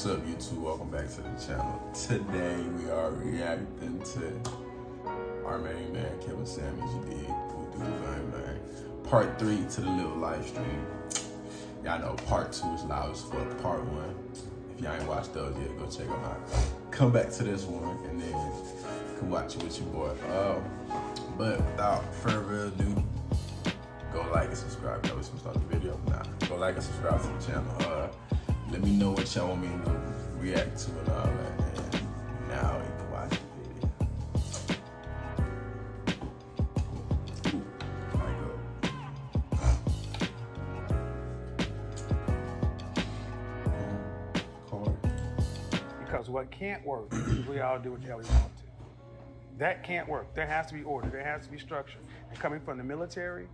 What's up, YouTube? Welcome back to the channel. Today we are reacting to our main man, Kevin Samuels, you dig? Who do the thing, man. Part 3 to the little live stream. Y'all know part 2 is loud as fuck. Part 1, if y'all ain't watched those yet, go check them out. Come back to this one and then come watch it with your boy. But without further ado, go like and subscribe. Y'all listen to start the video. Go like and subscribe to the channel. Let me know what y'all want me to react to and all that. And now you can watch the video. Ooh, I go. Card. Because what can't work is we all do what the hell we want to. That can't work. There has to be order. There has to be structure. And coming from the military,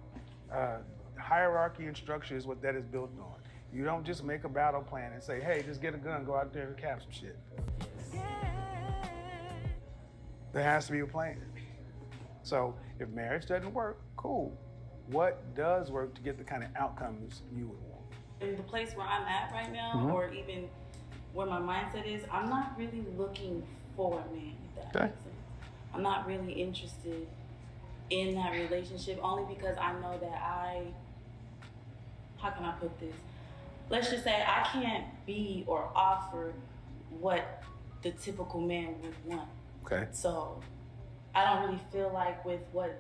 hierarchy and structure is what that is built on. You don't just make a battle plan and say, hey, just get a gun, go out there and cap some shit. There has to be a plan. So if marriage doesn't work, cool. What does work to get the kind of outcomes you would want? In the place where I'm at right now, or even where my mindset is, I'm not really looking for a man, if that makes sense. I'm not really interested in that relationship, only because I know that how can I put this? Let's just say I can't be or offer what the typical man would want. Okay. So I don't really feel like with what,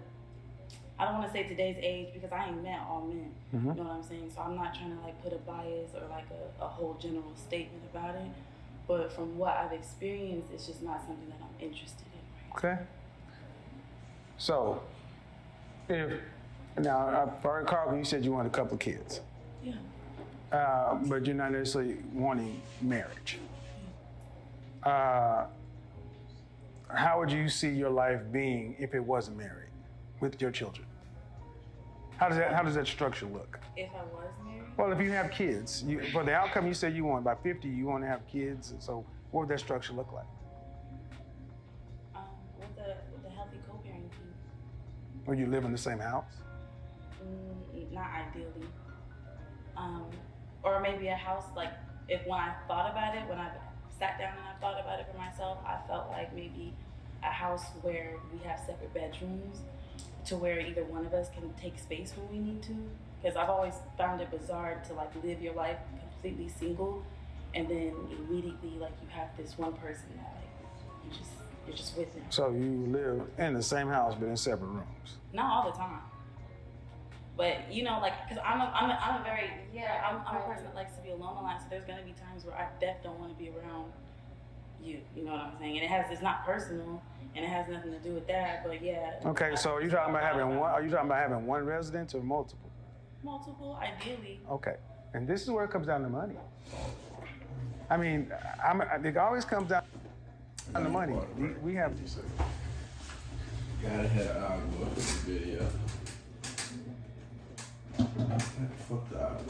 I don't want to say today's age because I ain't met all men, you know what I'm saying? So I'm not trying to like put a bias or like a whole general statement about it. But from what I've experienced, it's just not something that I'm interested in. Okay. So, now, Carl, you said you wanted a couple of kids. Yeah. But you're not necessarily wanting marriage. How would you see your life being if it wasn't married with your children? How does that structure look? If I was married? Well, if you have kids, for the outcome you said you want, by 50, you want to have kids. So what would that structure look like? With the healthy co-parenting. Will you live in the same house? Not ideally. Or maybe a house, like, when I thought about it, when I sat down and I thought about it for myself, I felt like maybe a house where we have separate bedrooms to where either one of us can take space when we need to. Because I've always found it bizarre to like live your life completely single and then immediately like you have this one person that like you're just with them. So you live in the same house but in separate rooms? Not all the time. But you know, like, cause I'm a person that likes to be alone a lot. So there's gonna be times where I don't want to be around you. You know what I'm saying? And it's not personal, and it has nothing to do with that. But yeah. Okay, so are you talking about having one? Are you talking about having one residence or multiple? Multiple, ideally. Okay, and this is where it comes down to money. I mean, it always comes down to money. We have. Gotta have algo for this video. Fuck the algo.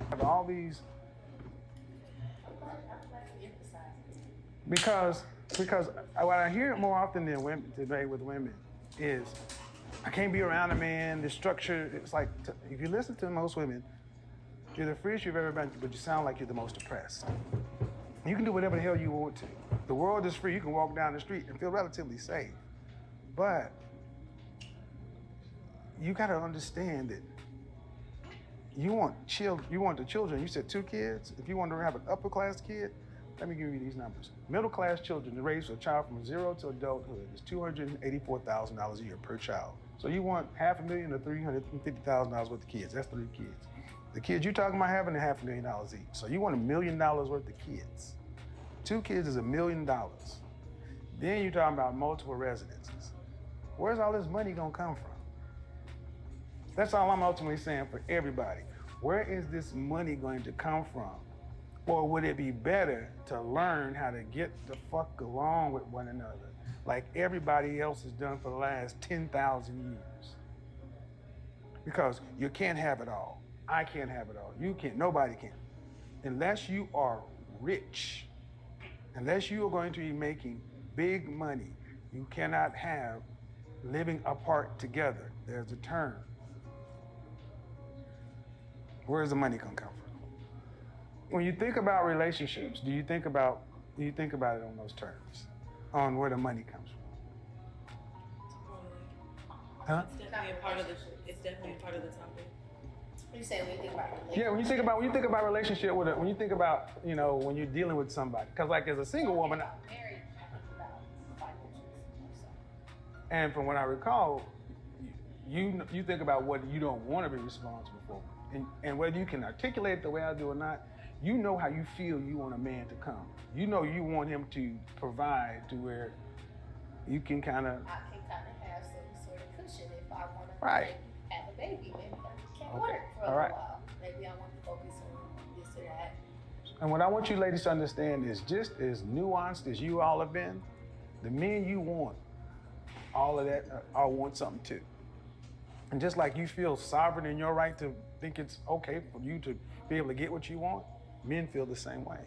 Have all these because what I hear more often than women today with women is I can't be around a man. The structure, it's like if you listen to most women, you're the freest you've ever been, but you sound like you're the most oppressed. You can do whatever the hell you want to. The world is free. You can walk down the street and feel relatively safe. But you got to understand that you want the children. You said 2 kids. If you want to have an upper class kid, let me give you these numbers. Middle class children, the raise for a child from 0 to adulthood is $284,000 a year per child. So you want $500,000 to $350,000 worth of kids. That's 3 kids. The kids you're talking about having are $500,000 each. So you want $1 million worth of kids. 2 kids is $1 million. Then you're talking about multiple residences. Where's all this money gonna come from? That's all I'm ultimately saying for everybody. Where is this money going to come from? Or would it be better to learn how to get the fuck along with one another like everybody else has done for the last 10,000 years? Because you can't have it all. I can't have it all. You can't. Nobody can. Unless you are rich, unless you are going to be making big money, You cannot have living apart together. There's a term. Where does the money come from? When you think about relationships, do you think about it on those terms? On where the money comes from? Huh? It's definitely a part of the. It's definitely a part of the topic. You say when you think about relationship. Yeah, when you think about relationship with when you think about, you know, when you're dealing with somebody, because like as a single woman, Marriage, I think about finances. and from what I recall, you think about what you don't want to be responsible for, and whether you can articulate it the way I do or not, you know how you feel you want a man to come. You know you want him to provide to where you can kind of. I can kind of have some sort of cushion if I want to Right. have a baby. Maybe that can't Okay. work for a All little right. while. Maybe I want to focus on this or that. And what I want you ladies to understand is just as nuanced as you all have been, the men you want, all of that, all want something too. And just like you feel sovereign in your right to think it's okay for you to be able to get what you want, men feel the same way.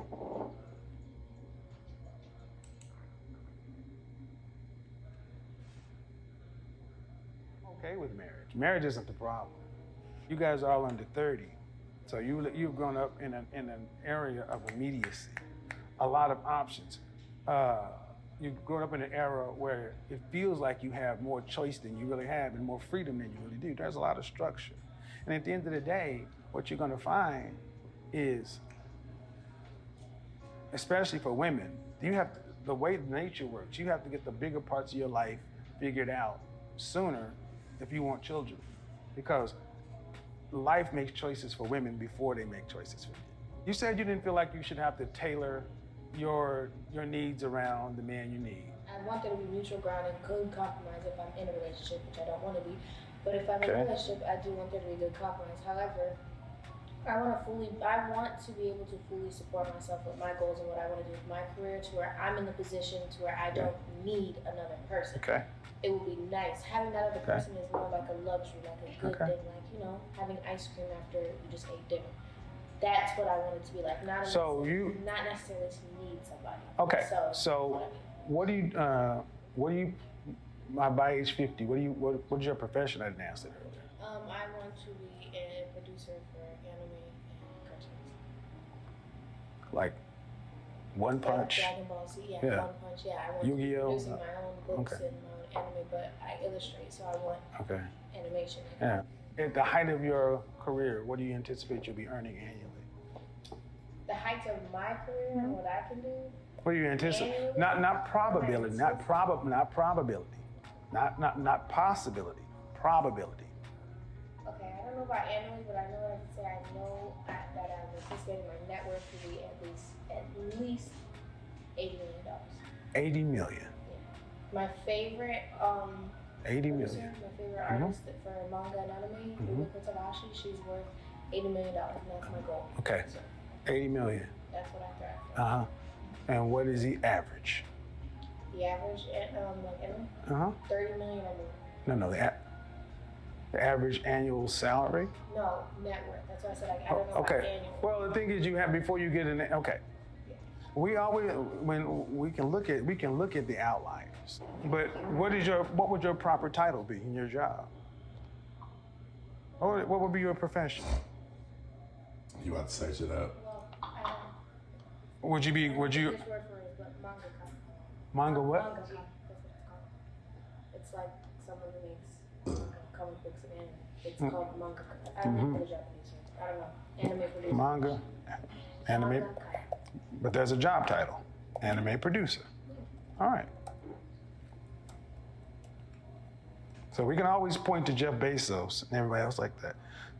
Okay with marriage. Marriage isn't the problem. You guys are all under 30. So you've grown up in an area of immediacy, a lot of options. You've grown up in an era where it feels like you have more choice than you really have and more freedom than you really do. There's a lot of structure. And at the end of the day, what you're gonna find is, especially for women, the way nature works, you have to get the bigger parts of your life figured out sooner if you want children. Because life makes choices for women before they make choices for men. You said you didn't feel like you should have to tailor your needs around the man you need. I want there to be mutual ground and good compromise if I'm in a relationship, which I don't want to be. But if I'm in a relationship, I do want there to be good compromise. However, I want to be able to fully support myself with my goals and what I want to do with my career to where I'm in the position to where I don't need another person. Okay. It would be nice. Having that other person is more like a luxury, like a good thing, like, you know, having ice cream after you just ate dinner. That's what I want it to be like. Not necessarily to need somebody. Okay. So what do you by age 50, what's your profession? I didn't ask that earlier. I want to be a producer for anime and cartoons. Like One Punch? Dragon Ball Z, yeah. One Punch, yeah. I want Yu-Gi-Oh? to be producing my own books and my own anime, but I illustrate, so I want animation. Yeah. At the height of your career, what do you anticipate you'll be earning annually? The height of my career and what I can do. What do you anticipate? Not probability, not probability, not possibility, probability. Okay, I don't know about annually, but I know what I can say. I know that I'm anticipating my net worth to be at least $80 million. 80 million. Yeah. My favorite 80 million. My favorite artist for manga and anime, Yumiko Takahashi, she's worth $80 million, and that's my goal. Okay. So 80 million. that's what I thrive for. And what is the average? The average anime? 30 million or more. No, the average annual salary? No, net worth. That's why I said I don't know about annual. Well, the thing is, you have before you get in. Okay. Yeah. We always we can look at the outliers. But what would your proper title be in your job? What would be your profession? You about to search it up? Well, Would you? this word for it, but manga. Manga what? Manga, that's what it's called. It's like someone who makes comic books and anime. It's called manga. I don't know the Japanese word. I don't know. Anime producer. Manga, anime. Manga. But there's a job title, anime producer. All right. So we can always point to Jeff Bezos and everybody else like that.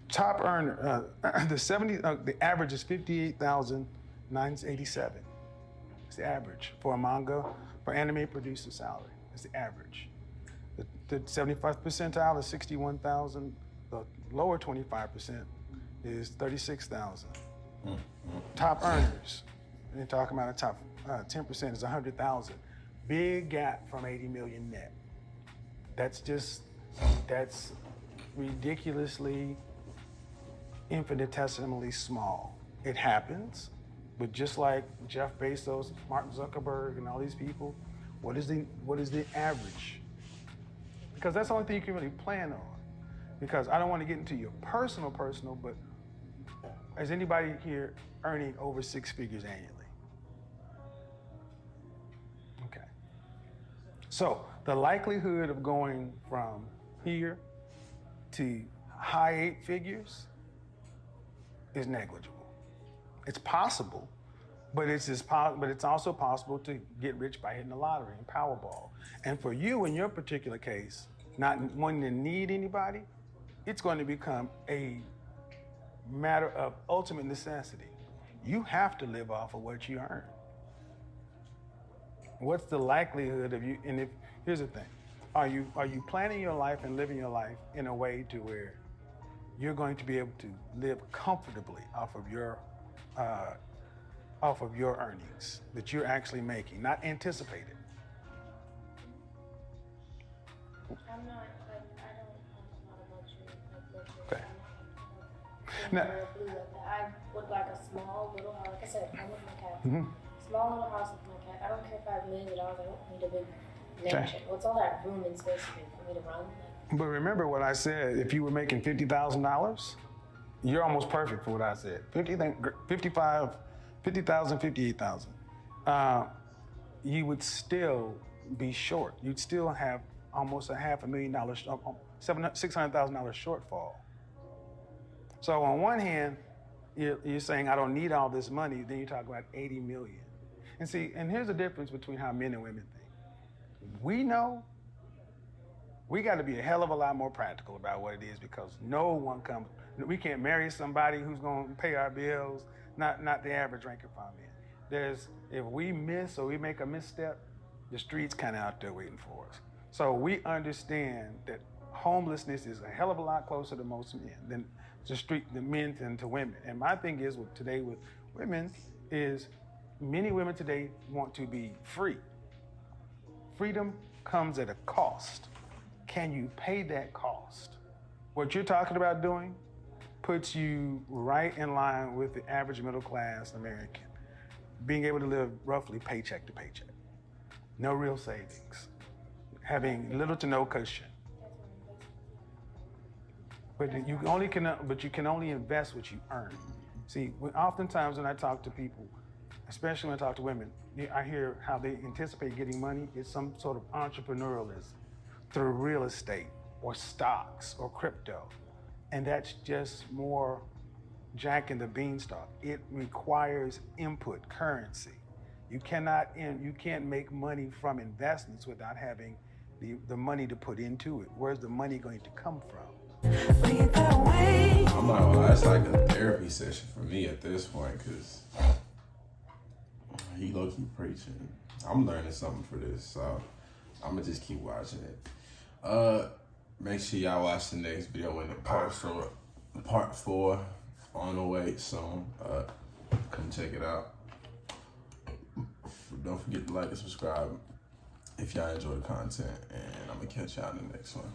Top earner, the average is 58,987. It's the average for a manga, for anime producer salary. It's the average. The 75th percentile is 61,000. The lower 25% is 36,000. Top earners, you're talking about a top 10% is 100,000. Big gap from 80 million net. That's ridiculously, infinitesimally small. It happens, but just like Jeff Bezos, Mark Zuckerberg, and all these people, What is the average? Because that's the only thing you can really plan on. Because I don't want to get into your personal, but is anybody here earning over 6 figures annually? Okay. So the likelihood of going from here to high 8 figures is negligible. It's possible, but it's also possible to get rich by hitting the lottery and Powerball. And for you, in your particular case, not wanting to need anybody, it's going to become a matter of ultimate necessity. You have to live off of what you earn. What's the likelihood of you? And here's the thing: are you planning your life and living your life in a way to where you're going to be able to live comfortably off of your earnings that you're actually making, not anticipated? I'm not about you. Okay. Now, I would like a small little house. Like I said, I'm with my cat. Mm-hmm. Small little house with my cat. I don't care if I have millions of dollars. I don't need a big mansion. Okay. What's all that room and space for me to run? But remember what I said, if you were making $50,000, you're almost perfect for what I said. 50,000, 58,000. You would still be short. You'd still have almost a $500,000, $600,000 shortfall. So on one hand, you're saying, I don't need all this money, then you talk about 80 million. And see, and here's the difference between how men and women think. We know we got to be a hell of a lot more practical about what it is, because we can't marry somebody who's going to pay our bills, not the average rank and file man. If we miss or we make a misstep, the street's kind of out there waiting for us. So we understand that homelessness is a hell of a lot closer to most men than men than to women. And my thing is with women is many women today want to be free. Freedom comes at a cost. Can you pay that cost? What you're talking about doing puts you right in line with the average middle class American, being able to live roughly paycheck to paycheck. No real savings, having little to no cushion. But you can only invest what you earn. See, oftentimes when I talk to people, especially when I talk to women, I hear how they anticipate getting money is some sort of entrepreneurialism through real estate or stocks or crypto. And that's just more Jack and the Beanstalk. It requires input, currency. You can't make money from investments without having the money to put into it. Where's the money going to come from? I'm not gonna lie, it's like a therapy session for me at this point, because he low-key preaching. I'm learning something for this, so I'm gonna just keep watching it. Make sure y'all watch the next video in the part 4 on the way soon. Come check it out. Don't forget to like and subscribe if y'all enjoy the content, and I'm gonna catch y'all in the next one.